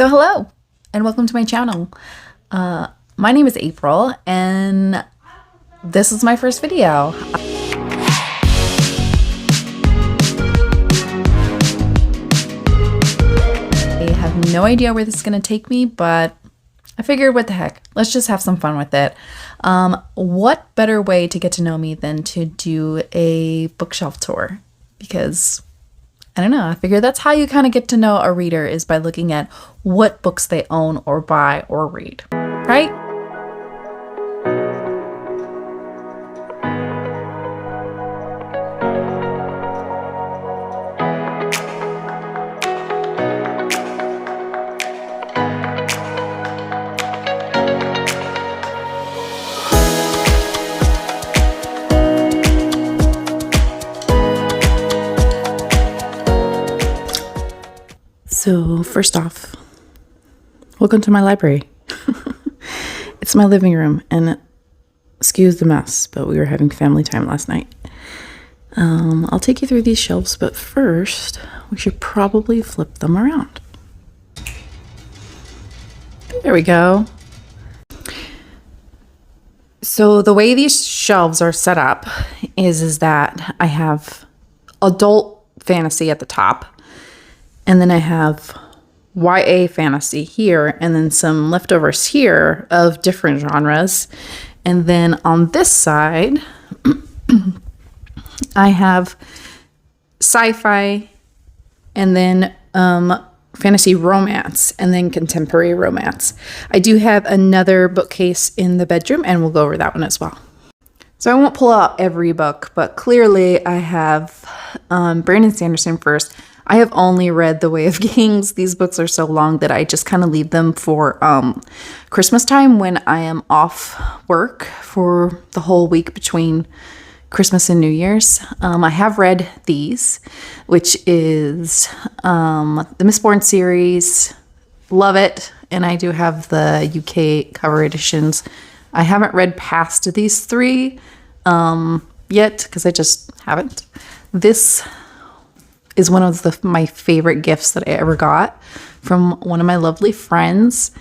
So hello and welcome to my channel. My name is April and this is my first video. I have no idea where this is going to take me, but I figured what the heck, let's just have some fun with it. What better way to get to know me than to do a bookshelf tour? Because I don't know, I figure that's how you kind of get to know a reader, is by looking at what books they own or buy or read, right? So first off, welcome to my library. It's my living room, and excuse the mess, but we were having family time last night. I'll take you through these shelves, but first we should probably flip them around. There we go. So the way these shelves are set up is that I have adult fantasy at the top, and then I have YA fantasy here, and then some leftovers here of different genres. And then on this side, I have sci-fi, and then fantasy romance, and then contemporary romance. I do have another bookcase in the bedroom, and we'll go over that one as well. So I won't pull out every book, but clearly I have Brandon Sanderson first. I have only read The Way of Kings. These books are so long that I just kind of leave them for Christmas time, when I am off work for the whole week between Christmas and New Year's. I have read these, which is the Mistborn series. Love it. And I do have the UK cover editions. I haven't read past these three yet because I just haven't. This is one of my favorite gifts that I ever got from one of my lovely friends.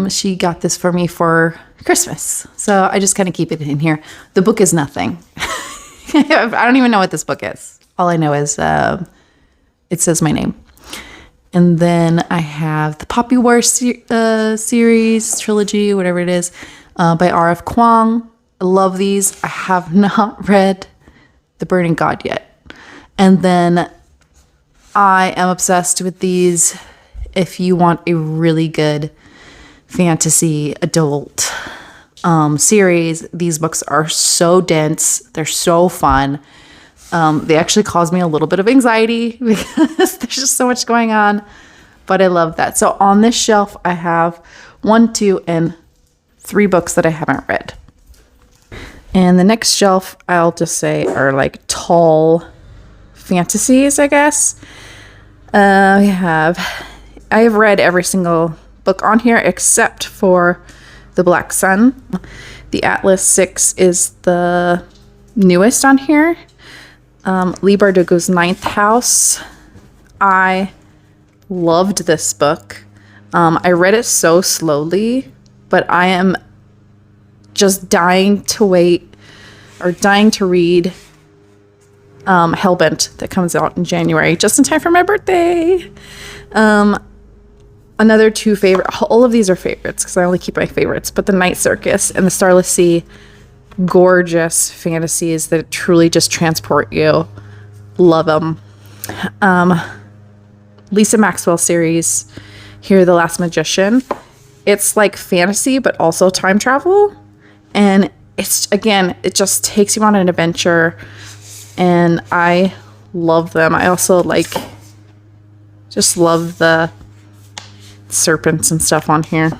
She got this for me for Christmas, so I just kind of keep it in here. The book is nothing. I don't even know what this book is. All I know is it says my name. And then I have the Poppy War series, trilogy, whatever it is, by R.F. Kuang. I love these. I have not read The Burning God yet. And then I am obsessed with these. If you want a really good fantasy adult series, these books are so dense. They're so fun. They actually cause me a little bit of anxiety because there's just so much going on, but I love that. So on this shelf, I have 1, 2, and 3 books that I haven't read. And the next shelf, I'll just say, are like tall fantasies, I guess. I have read every single book on here except for The Black Sun. The Atlas 6 is the newest on here. Leigh Bardugo's Ninth House. I loved this book. I read it so slowly, but I am just dying to wait, or dying to read Hellbent, that comes out in January, just in time for my birthday. Another 2 favorite, all of these are favorites because I only keep my favorites, but The Night Circus and The Starless Sea, gorgeous fantasies that truly just transport you. Love them. Lisa Maxwell series, Here the Last Magician. It's like fantasy, but also time travel. And it's, again, it just takes you on an adventure. And I love them. I also just love the serpents and stuff on here.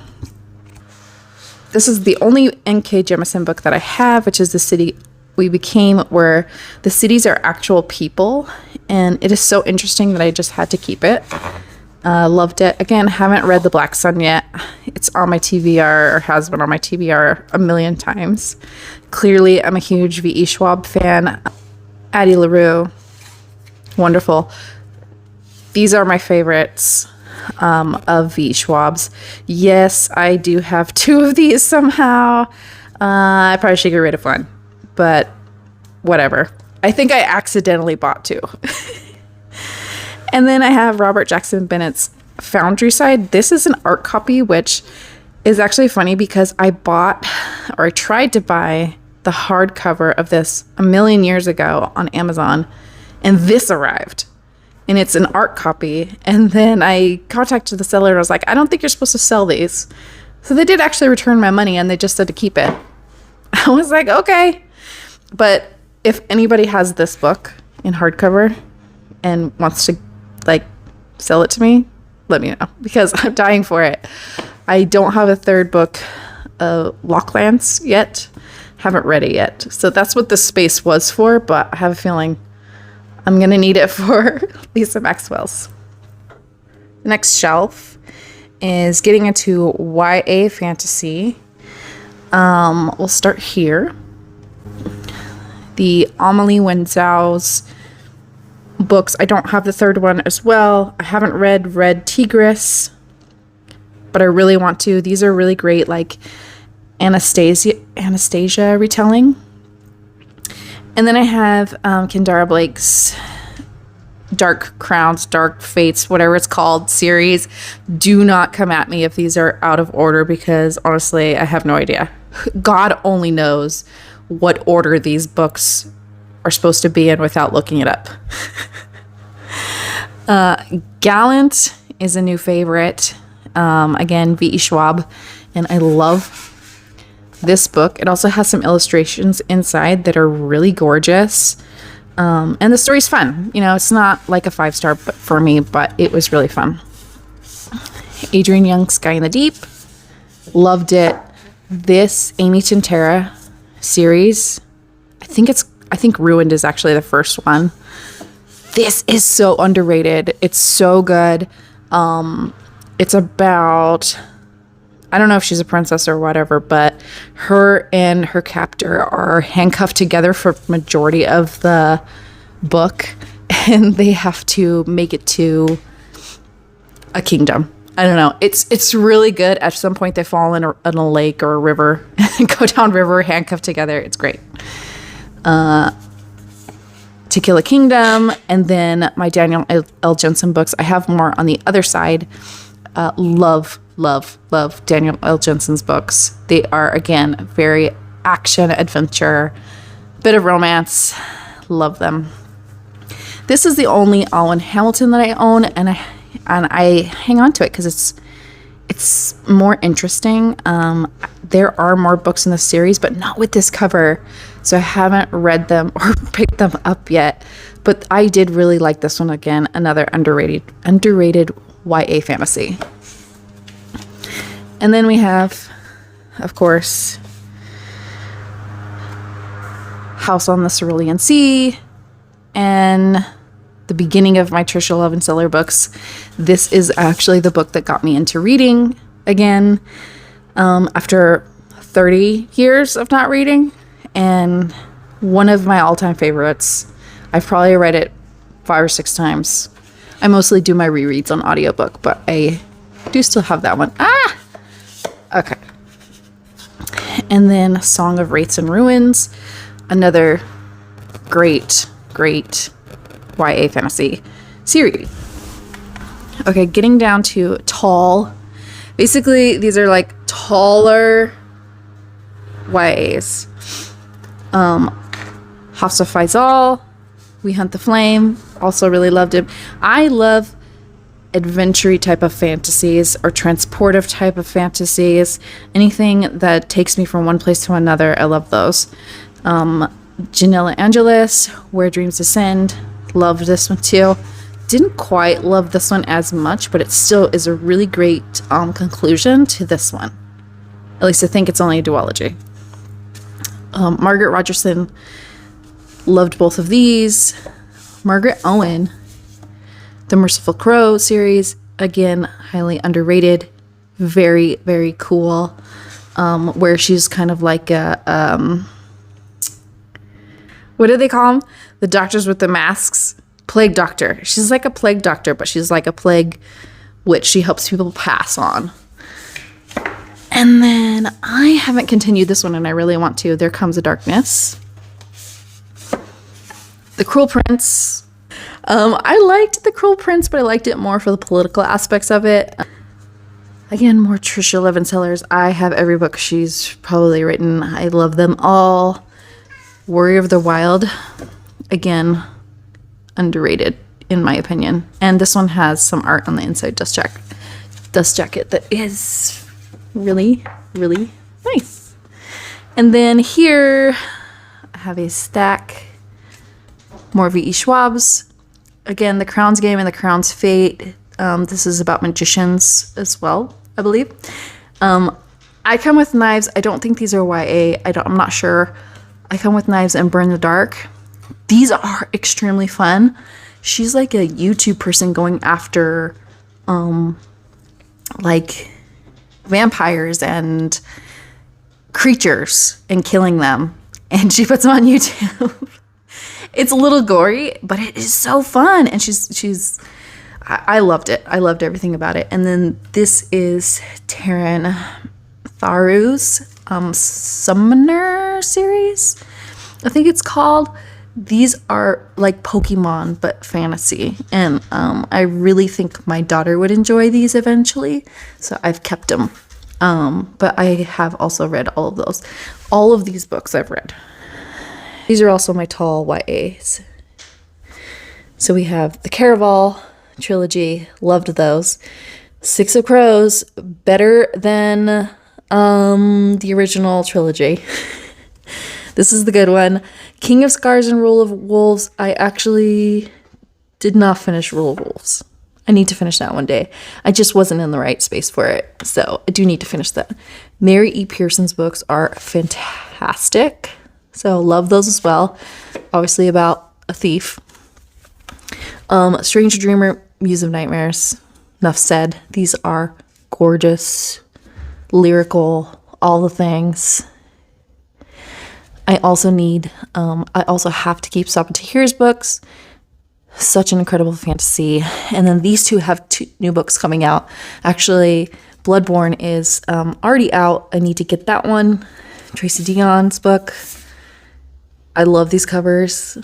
This is the only N.K. Jemisin book that I have, which is The City We Became, where the cities are actual people. And it is so interesting that I just had to keep it. Loved it. Again, haven't read The Black Sun yet. It's on my TBR, or has been on my TBR a million times. Clearly, I'm a huge V.E. Schwab fan. Addie LaRue, wonderful. These are my favorites. of V. Schwab's. Yes, I do have 2 of these somehow. I probably should get rid of one, but whatever. I think I accidentally bought 2. And then I have Robert Jackson Bennett's Foundry Side. This is an art copy, which is actually funny because I tried to buy the hardcover of this a million years ago on Amazon, and this arrived. And it's an art copy. And then I contacted the seller and I was like, I don't think you're supposed to sell these. So they did actually return my money, and they just said to keep it. I was like, okay. But if anybody has this book in hardcover and wants to sell it to me, let me know, because I'm dying for it. I don't have a third book, Locklands, yet. Haven't read it yet. So that's what the space was for, but I have a feeling I'm going to need it for Lisa Maxwell's. The next shelf is getting into YA fantasy. We'll start here. The Amelie Wenzhou's books. I don't have the third one as well. I haven't read Red Tigress, but I really want to. These are really great, Anastasia retelling. And then I have Kendara Blake's Dark Crowns, Dark Fates, whatever it's called, series. Do not come at me if these are out of order, because honestly, I have no idea. God only knows what order these books are supposed to be in without looking it up. Gallant is a new favorite. Again, V.E. Schwab, and I love this book. It also has some illustrations inside that are really gorgeous. And the story's fun. It's not like a 5-star for me, but it was really fun. Adrienne Young's Sky in the Deep. Loved it. This Amy Tintera series, I think Ruined is actually the first one. This is so underrated. It's so good. It's about, I don't know if she's a princess or whatever, but her and her captor are handcuffed together for majority of the book, and they have to make it to a kingdom. I don't know. It's really good. At some point, they fall in a lake or a river and go down river handcuffed together. It's great. To Kill a Kingdom, and then my Daniel L. Jensen books. I have more on the other side. Love Daniel L. Jensen's books. They are, again, very action, adventure, bit of romance. Love them. This is the only Alwyn Hamilton that I own, and I hang on to it because it's more interesting. There are more books in the series, but not with this cover, so I haven't read them or picked them up yet. But I did really like this one. Again, another underrated YA fantasy. And then we have, of course, House on the Cerulean Sea, and the beginning of my Trisha Levenseller books. This is actually the book that got me into reading again, after 30 years of not reading, and one of my all-time favorites. I've probably read it 5 or 6 times. I mostly do my rereads on audiobook, but I do still have that one. Okay. And then Song of Wraiths and Ruins, another great YA fantasy series. Okay, getting down to tall. Basically, these are like taller YAs. Hafsa Faisal, We Hunt the Flame. Also really loved it. I love adventure type of fantasies or transportive type of fantasies. Anything that takes me from one place to another, I love those. Janella Angelis, Where Dreams Descend. Loved this one too. Didn't quite love this one as much, but it still is a really great conclusion to this one. At least I think it's only a duology. Margaret Rogerson, loved both of these. Margaret Owen, the Merciful Crow series, again, highly underrated. Very, very cool. Where she's kind of like a, what do they call them? The doctors with the masks? Plague doctor. She's like a plague doctor, but she's like a plague which she helps people pass on. And then I haven't continued this one and I really want to. There Comes a Darkness. The Cruel Prince. I liked The Cruel Prince, but I liked it more for the political aspects of it. Again, more Trisha Levin Sellers. I have every book she's probably written. I love them all. Warrior of the Wild. Again, underrated in my opinion. And this one has some art on the inside dust jacket that is really, really nice. And then here I have a stack more V.E. Schwab's. Again, The Crown's Game and The Crown's Fate. This is about magicians as well, I believe. I Come with Knives. I don't think these are YA. I'm not sure. I Come with Knives and Burn the Dark. These are extremely fun. She's like a YouTube person going after like vampires and creatures and killing them. And she puts them on YouTube. It's a little gory, but it is so fun. And I loved it. I loved everything about it. And then this is Taryn Tharu's Summoner series, I think it's called. These are like Pokemon, but fantasy. And I really think my daughter would enjoy these eventually. So I've kept them. But I have also read all of those. All of these books I've read. These are also my tall YAs. So we have the Caraval trilogy. Loved those. Six of Crows. Better than the original trilogy. This is the good one. King of Scars and Rule of Wolves. I actually did not finish Rule of Wolves. I need to finish that one day. I just wasn't in the right space for it. So I do need to finish that. Mary E. Pearson's books are fantastic. So love those as well. Obviously about a thief. Stranger Dreamer, Muse of Nightmares. Enough said. These are gorgeous, lyrical, all the things. I also have to keep Saba Tahir's books. Such an incredible fantasy. And then these two have two new books coming out. Actually, Bloodborne is already out. I need to get that one. Tracy Dion's book. I love these covers.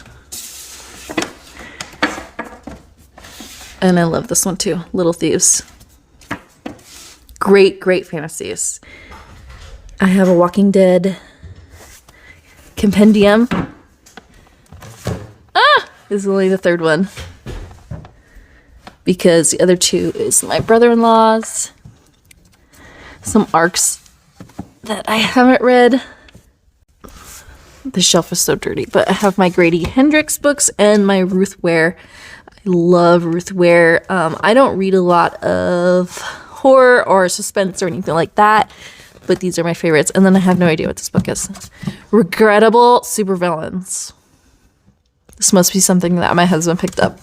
And I love this one too. Little Thieves. Great, great fantasies. I have a Walking Dead compendium. This is only the third one. Because the other two is my brother-in-law's. Some arcs that I haven't read. The shelf is so dirty, but I have my Grady Hendrix books and my Ruth Ware. I love Ruth Ware. I don't read a lot of horror or suspense or anything like that, but these are my favorites. And then I have no idea what this book is. Regrettable Supervillains. This must be something that my husband picked up.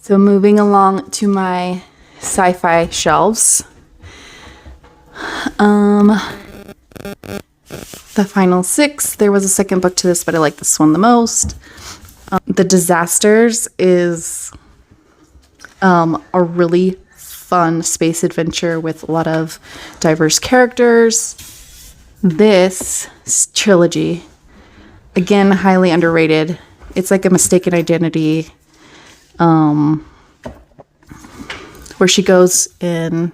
So moving along to my sci-fi shelves. The Final Six. There was a second book to this, but I like this one the most. The Disasters is a really fun space adventure with a lot of diverse characters. This trilogy, again, highly underrated. It's like a mistaken identity, where she goes in.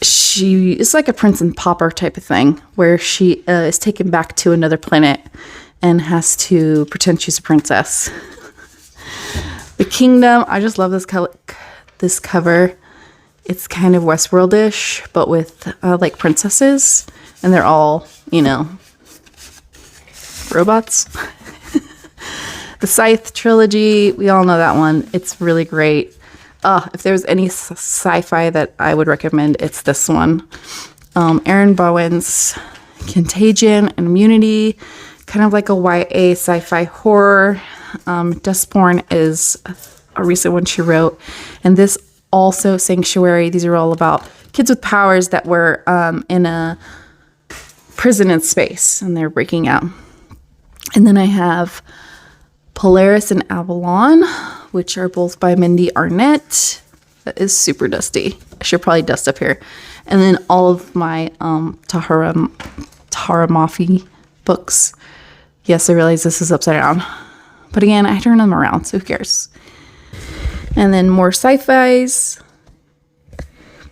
It's like a Prince and Pauper type of thing, where she is taken back to another planet and has to pretend she's a princess. The Kingdom. I just love this cover. It's kind of Westworld-ish, but with like princesses, and they're all, robots. The Scythe trilogy, we all know that one. It's really great. If there's any sci-fi that I would recommend, it's this one. Aaron Bowen's Contagion and Immunity, kind of like a YA sci-fi horror. Dustborn is a recent one she wrote. And this also, Sanctuary, these are all about kids with powers that were in a prison in space, and they're breaking out. And then I have Polaris and Avalon, which are both by Mindy Arnett. That is super dusty. I should probably dust up here. And then all of my Mafi books. Yes, I realize this is upside down. But again, I turn them around, so who cares? And then more sci-fis.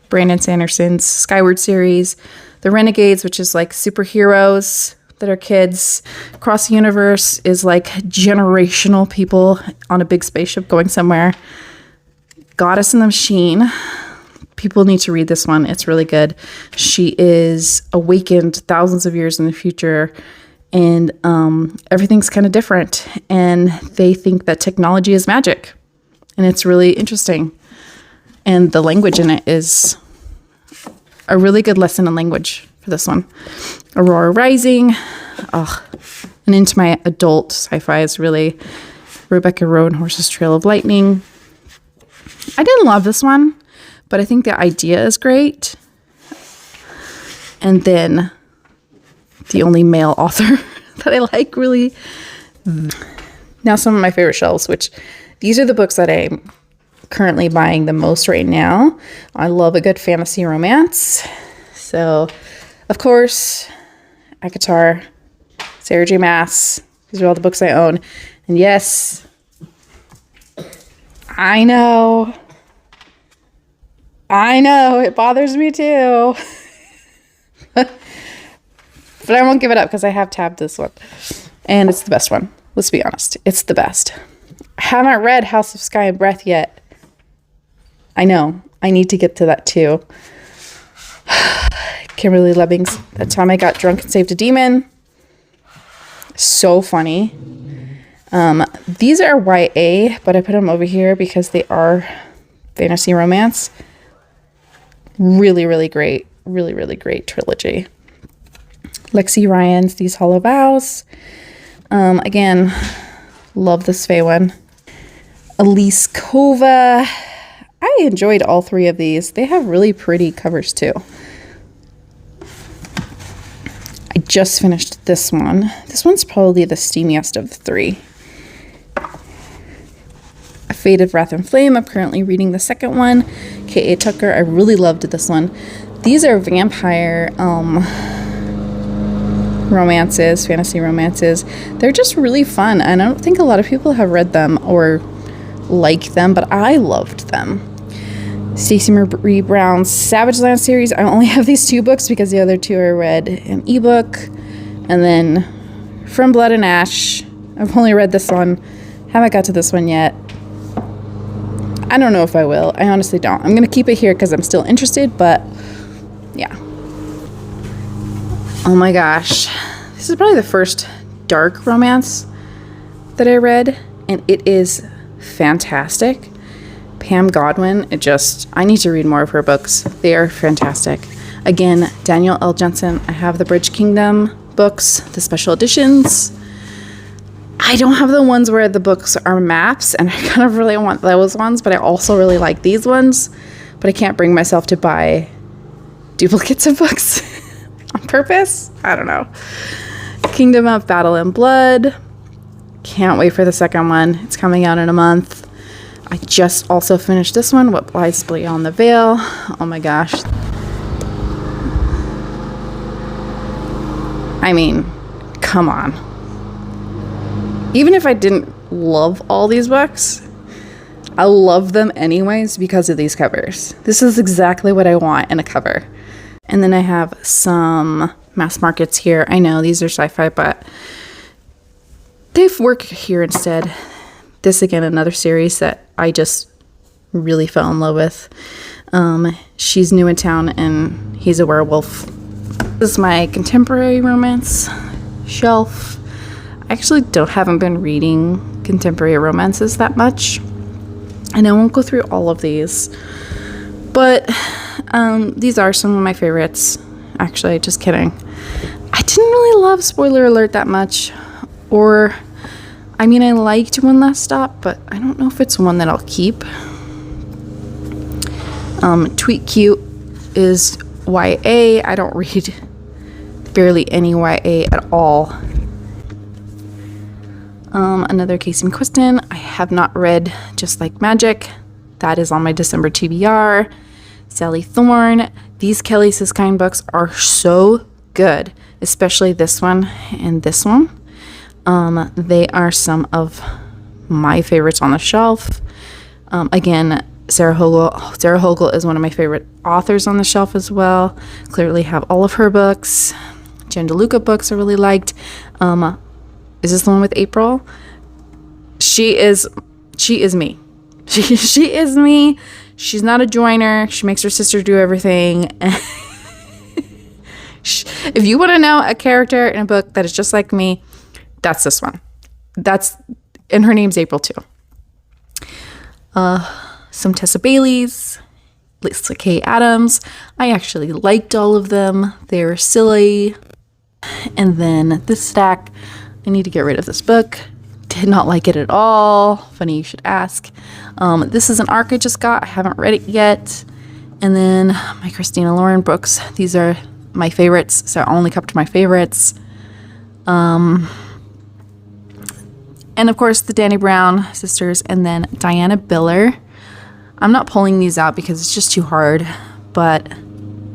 Brandon Sanderson's Skyward series. The Renegades, which is like superheroes that are kids. Across the Universe is like generational people on a big spaceship going somewhere. Goddess in the Machine. People need to read this one. It's really good. She is awakened thousands of years in the future, and everything's kind of different. And they think that technology is magic. And it's really interesting. And the language in it is a really good lesson in language for this one. Aurora Rising. And into my adult sci-fi is really Rebecca Roanhorse's Trail of Lightning. I didn't love this one, but I think the idea is great. And then the only male author that I like, really. Now some of my favorite shelves, which these are the books that I'm currently buying the most right now. I love a good fantasy romance. So, of course, ACOTAR, Sarah J. Maas. These are all the books I own. And yes, I know, it bothers me too. But I won't give it up because I have tabbed this one. And it's the best one. Let's be honest. It's the best. I haven't read House of Sky and Breath yet. I know. I need to get to that too. Kimberly Lubbing's That Time I Got Drunk and Saved a Demon. So funny. These are YA, but I put them over here because they are fantasy romance. Really, really great. Really, really great trilogy. Lexi Ryan's These Hollow Vows. Again, love this Fae one. Elise Kova. I enjoyed all three of these. They have really pretty covers too. I just finished this one. This one's probably the steamiest of the three. A Fate of Wrath and Flame. I'm currently reading the second one. K.A. Tucker. I really loved this one. These are vampire romances, fantasy romances. They're just really fun, and I don't think a lot of people have read them or like them, but I loved them. Stacey Marie Brown's Savage Land series. I only have these two books because the other two I read in ebook. And then From Blood and Ash. I've only read this one. Haven't got to this one yet. I don't know if I will. I honestly don't. I'm going to keep it here because I'm still interested, but yeah. Oh my gosh. This is probably the first dark romance that I read, and it is fantastic. Pam Godwin, I need to read more of her books. They are fantastic. Again, Daniel L. Jensen. I have the Bridge Kingdom books, the special editions. I don't have the ones where the books are maps, and I kind of really want those ones, but I also really like these ones. But I can't bring myself to buy duplicates of books on purpose. I don't know. Kingdom of Battle and Blood. Can't wait for the second one. It's coming out in a month. I just also finished this one, What Lies Beyond the Veil. Oh my gosh. I mean, come on. Even if I didn't love all these books, I love them anyways because of these covers. This is exactly what I want in a cover. And then I have some mass markets here. I know these are sci-fi, but they've worked here instead. This, again, another series that I just really fell in love with. She's new in town and he's a werewolf. This is my contemporary romance shelf. I actually haven't been reading contemporary romances that much, and I won't go through all of these, but these are some of my favorites. Actually, just kidding. I didn't really love, spoiler alert, that much, or I mean, I liked One Last Stop, but I don't know if it's one that I'll keep. Tweet Cute is YA. I don't read barely any YA at all. Another Casey McQuiston. I have not read Just Like Magic. That is on my December TBR. Sally Thorne. These Kelly Siskine books are so good, especially this one and this one. They are some of my favorites on the shelf. Again, Sarah Hogle is one of my favorite authors on the shelf as well. Clearly have all of her books. Jen DeLuca books I really liked. Is this the one with April? She is me. She is me. She's not a joiner. She makes her sister do everything. If you want to know a character in a book that is just like me, that's this one. And her name's April too. Some Tessa Baileys, Lisa K. Adams. I actually liked all of them. They were silly. And then this stack, I need to get rid of this book. Did not like it at all. Funny you should ask. This is an arc I just got. I haven't read it yet. And then my Christina Lauren books. These are my favorites, so I only kept my favorites. And of course the Dani Brown sisters, and then Diana Biller. I'm not pulling these out because it's just too hard, but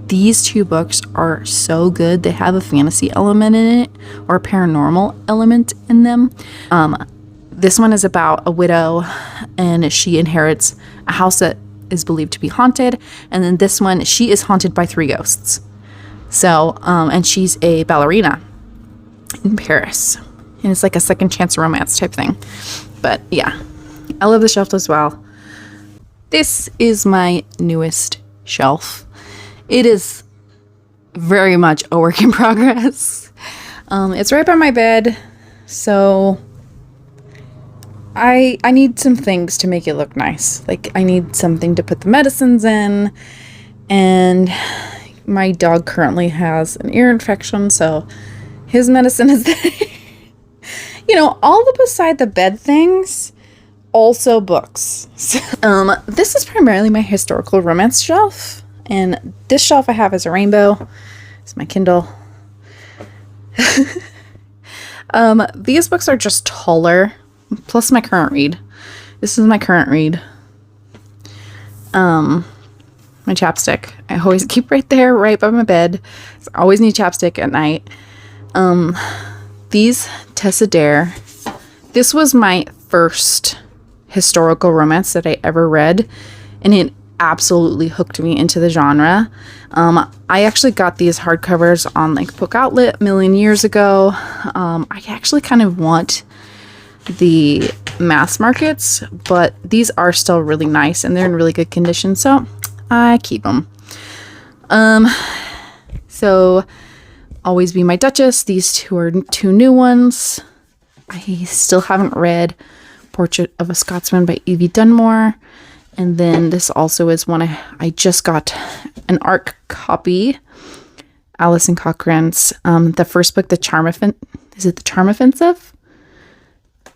these two books are so good. They have a fantasy element in it, or a paranormal element in them. This one is about a widow, and she inherits a house that is believed to be haunted. And then this one, she is haunted by 3 ghosts. So, and she's a ballerina in Paris. And it's like a second chance romance type thing. But yeah, I love the shelf as well. This is my newest shelf. It is very much a work in progress. It's right by my bed, so I need some things to make it look nice. Like, I need something to put the medicines in, and my dog currently has an ear infection, so his medicine is there. You know, all the beside the bed things, also books. So, this is primarily my historical romance shelf, and this shelf I have is a rainbow. It's my Kindle. These books are just taller, plus my current read. This is my current read. My chapstick. I always keep right there, right by my bed. I always need chapstick at night. These Tessa Dare. This was my first historical romance that I ever read, and it absolutely hooked me into the genre. I actually got these hardcovers on like Book Outlet a million years ago. I actually kind of want the mass markets, but these are still really nice and they're in really good condition, so I keep them. So Always Be My Duchess. These two are 2 new ones. I still haven't read Portrait of a Scotsman by Evie Dunmore. And then this also is one I just got an ARC copy. Alison Cochran's, the first book, The Charm Offensive. Is it The Charm Offensive?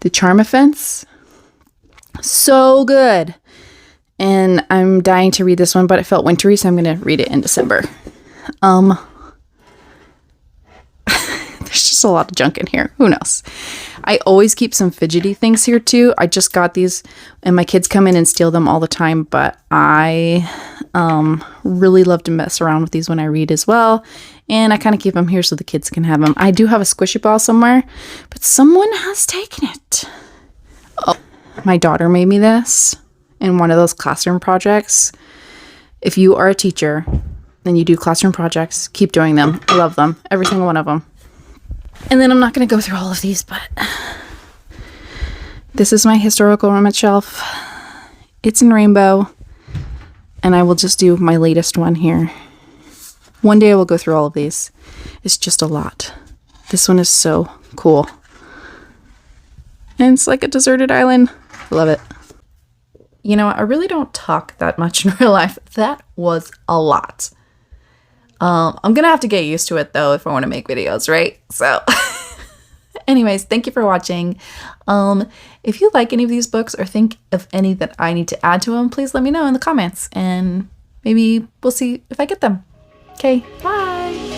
The Charm Offense. So good. And I'm dying to read this one, but it felt wintry, so I'm going to read it in December. There's just a lot of junk in here. Who knows? I always keep some fidgety things here too. I just got these and my kids come in and steal them all the time, but I really love to mess around with these when I read as well. And I kind of keep them here so the kids can have them. I do have a squishy ball somewhere, but someone has taken it. Oh, my daughter made me this in one of those classroom projects. If you are a teacher and you do classroom projects, keep doing them. I love them. Every single one of them. And then I'm not going to go through all of these, but this is my historical romance shelf. It's in rainbow, and I will just do my latest one here. One day I will go through all of these. It's just a lot. This one is so cool. And it's like a deserted island. I love it. You know, I really don't talk that much in real life. That was a lot. I'm gonna have to get used to it though if I want to make videos, right? So anyways, thank you for watching. If you like any of these books or think of any that I need to add to them, please let me know in the comments and maybe we'll see if I get them. Okay, bye.